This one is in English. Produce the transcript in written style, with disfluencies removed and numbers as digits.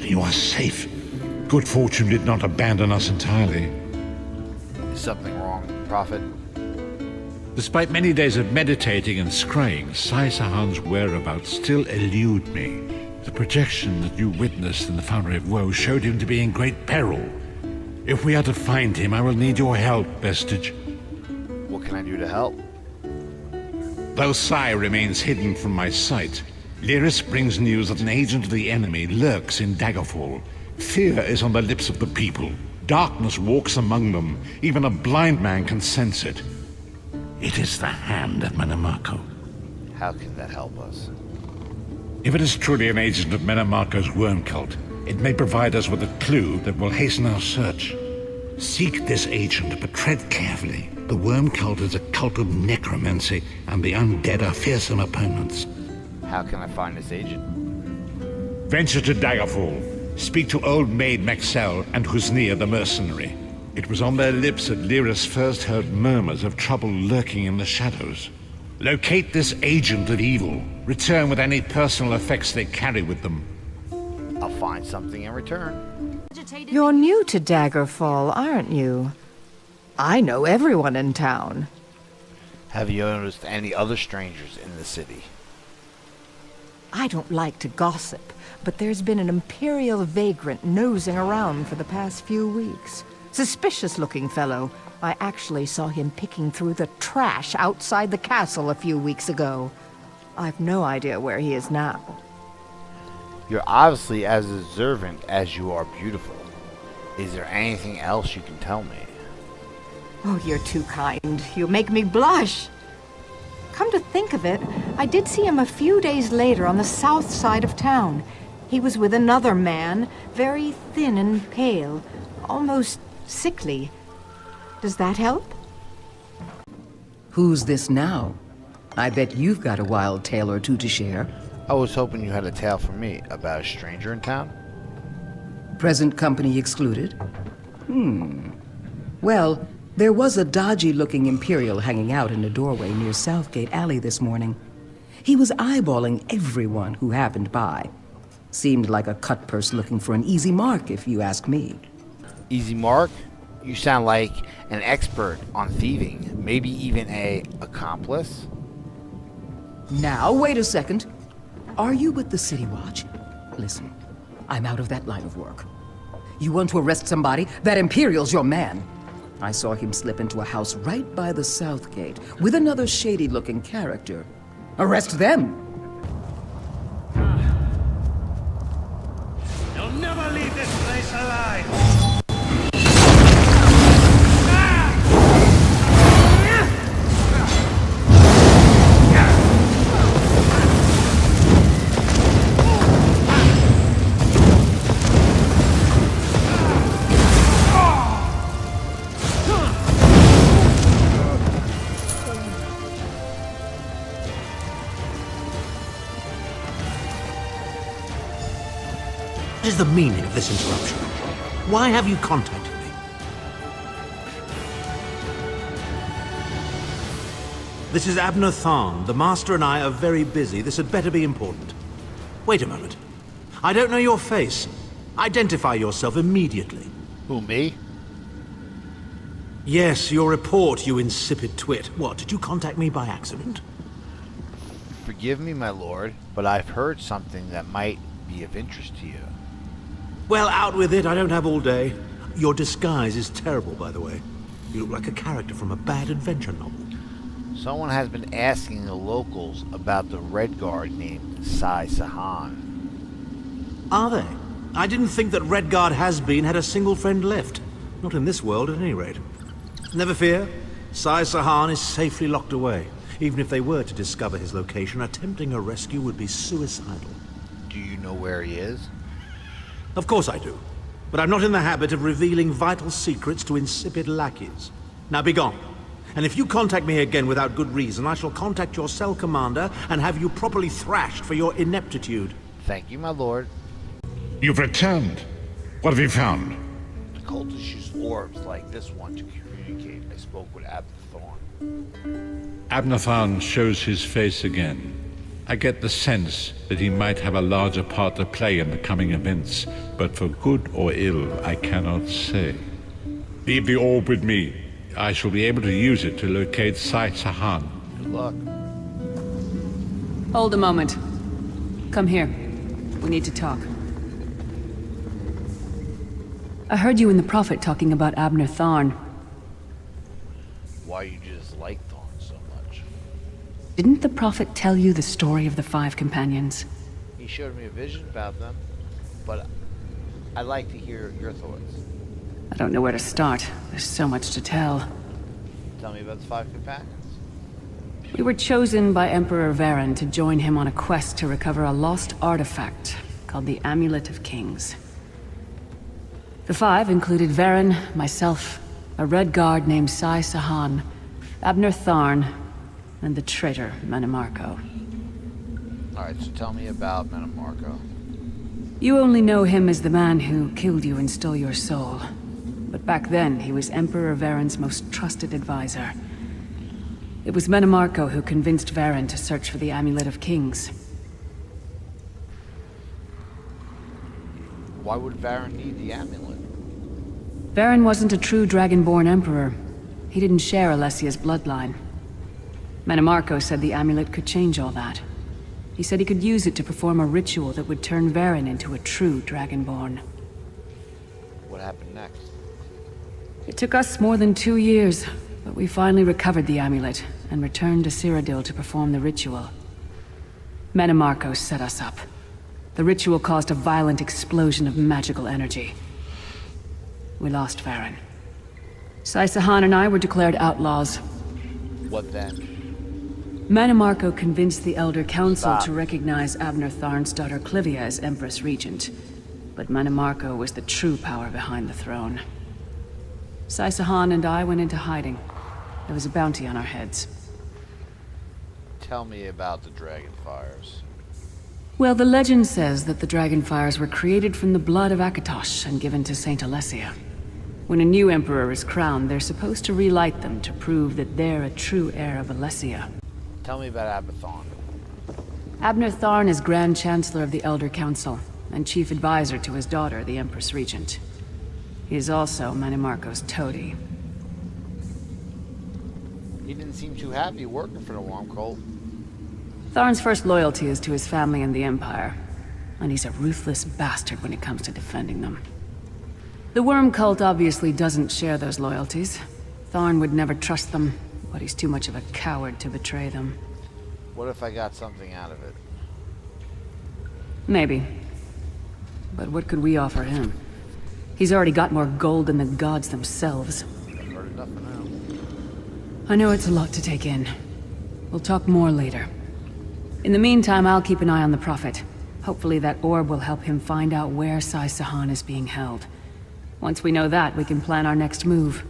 You are safe. Good fortune did not abandon us entirely. Is something wrong, Prophet? Despite many days of meditating and scrying, Sai Sahan's whereabouts still elude me. The projection that you witnessed in the Foundry of Woe showed him to be in great peril. If we are to find him, I will need your help, Vestige. What can I do to help? Though Sai remains hidden from my sight, Lyris brings news that an agent of the enemy lurks in Daggerfall. Fear is on the lips of the people. Darkness walks among them. Even a blind man can sense it. It is the Hand of Menamarco. How can that help us? If it is truly an agent of Menamarco's worm cult, it may provide us with a clue that will hasten our search. Seek this agent, but tread carefully. The worm cult is a cult of necromancy, and the undead are fearsome opponents. How can I find this agent? Venture to Daggerfall. Speak to Old Maid Maxell and Husnia the mercenary. It was on their lips that Lyris first heard murmurs of trouble lurking in the shadows. Locate this agent of evil. Return with any personal effects they carry with them. I'll find something in return. You're new to Daggerfall, aren't you? I know everyone in town. Have you noticed any other strangers in the city? I don't like to gossip, but there's been an Imperial vagrant nosing around for the past few weeks. Suspicious-looking fellow. I actually saw him picking through the trash outside the castle a few weeks ago. I've no idea where he is now. You're obviously as observant as you are beautiful. Is there anything else you can tell me? Oh, you're too kind. You make me blush. Come to think of it, I did see him a few days later on the south side of town. He was with another man, very thin and pale, almost sickly. Does that help? Who's this now? I bet you've got a wild tale or two to share. I was hoping you had a tale for me about a stranger in town. Present company excluded? Well, there was a dodgy-looking Imperial hanging out in a doorway near Southgate Alley this morning. He was eyeballing everyone who happened by. Seemed like a cut-purse looking for an easy mark, if you ask me. Easy mark? You sound like an expert on thieving. Maybe even a accomplice? Now, wait a second. Are you with the City Watch? Listen, I'm out of that line of work. You want to arrest somebody? That Imperial's your man. I saw him slip into a house right by the South Gate with another shady-looking character. Arrest them! You'll never leave this place alive! What is the meaning of this interruption? Why have you contacted me? This is Abner Tharn. The Master and I are very busy. This had better be important. Wait a moment. I don't know your face. Identify yourself immediately. Who, me? Yes, your report, you insipid twit. What, did you contact me by accident? Forgive me, my lord, but I've heard something that might be of interest to you. Well, out with it. I don't have all day. Your disguise is terrible, by the way. You look like a character from a bad adventure novel. Someone has been asking the locals about the Red Guard named Sai Sahan. Are they? I didn't think that Redguard has-been had a single friend left. Not in this world, at any rate. Never fear. Sai Sahan is safely locked away. Even if they were to discover his location, attempting a rescue would be suicidal. Do you know where he is? Of course I do. But I'm not in the habit of revealing vital secrets to insipid lackeys. Now be gone. And if you contact me again without good reason, I shall contact your cell commander and have you properly thrashed for your ineptitude. Thank you, my lord. You've returned. What have you found? The cultists use orbs like this one to communicate. I spoke with Abner Thorn. Abner Tharn shows his face again. I get the sense that he might have a larger part to play in the coming events, but for good or ill, I cannot say. Leave the orb with me. I shall be able to use it to locate Sai Sahan. Good luck. Hold a moment. Come here. We need to talk. I heard you and the Prophet talking about Abner Tharn. Why you just like Thorn so much? Didn't the Prophet tell you the story of the five companions? He showed me a vision about them, but I'd like to hear your thoughts. I don't know where to start. There's so much to tell. Tell me about the five companions. We were chosen by Emperor Varen to join him on a quest to recover a lost artifact called the Amulet of Kings. The five included Varen, myself, a Red Guard named Sai Sahan, Abner Tharn, and the traitor Manamarco. Alright, so tell me about Manamarco. You only know him as the man who killed you and stole your soul. But back then, he was Emperor Varen's most trusted advisor. It was Manamarco who convinced Varen to search for the Amulet of Kings. Why would Varen need the amulet? Varen wasn't a true Dragonborn Emperor. He didn't share Alessia's bloodline. Manamarco said the amulet could change all that. He said he could use it to perform a ritual that would turn Varen into a true Dragonborn. What happened next? It took us more than 2 years, but we finally recovered the amulet and returned to Cyrodiil to perform the ritual. Manamarco set us up. The ritual caused a violent explosion of magical energy. We lost Varen. Sai Sahan and I were declared outlaws. What then? Manamarco convinced the Elder Council Stop. to recognize Abner Tharn's daughter Clivia as Empress Regent. But Manamarco was the true power behind the throne. Sai Sahan and I went into hiding. There was a bounty on our heads. Tell me about the Dragonfires. Well, the legend says that the Dragonfires were created from the blood of Akatosh and given to Saint Alessia. When a new emperor is crowned, they're supposed to relight them to prove that they're a true heir of Alessia. Tell me about Abathon. Abner Tharn is Grand Chancellor of the Elder Council and Chief Advisor to his daughter, the Empress Regent. He is also Manamarco's toady. He didn't seem too happy working for the Worm Cult. Tharn's first loyalty is to his family and the Empire, and he's a ruthless bastard when it comes to defending them. The Worm Cult obviously doesn't share those loyalties. Tharn would never trust them, but he's too much of a coward to betray them. What if I got something out of it? Maybe. But what could we offer him? He's already got more gold than the gods themselves. I've heard enough for now. I know it's a lot to take in. We'll talk more later. In the meantime, I'll keep an eye on the Prophet. Hopefully that orb will help him find out where Sai Sahan is being held. Once we know that, we can plan our next move.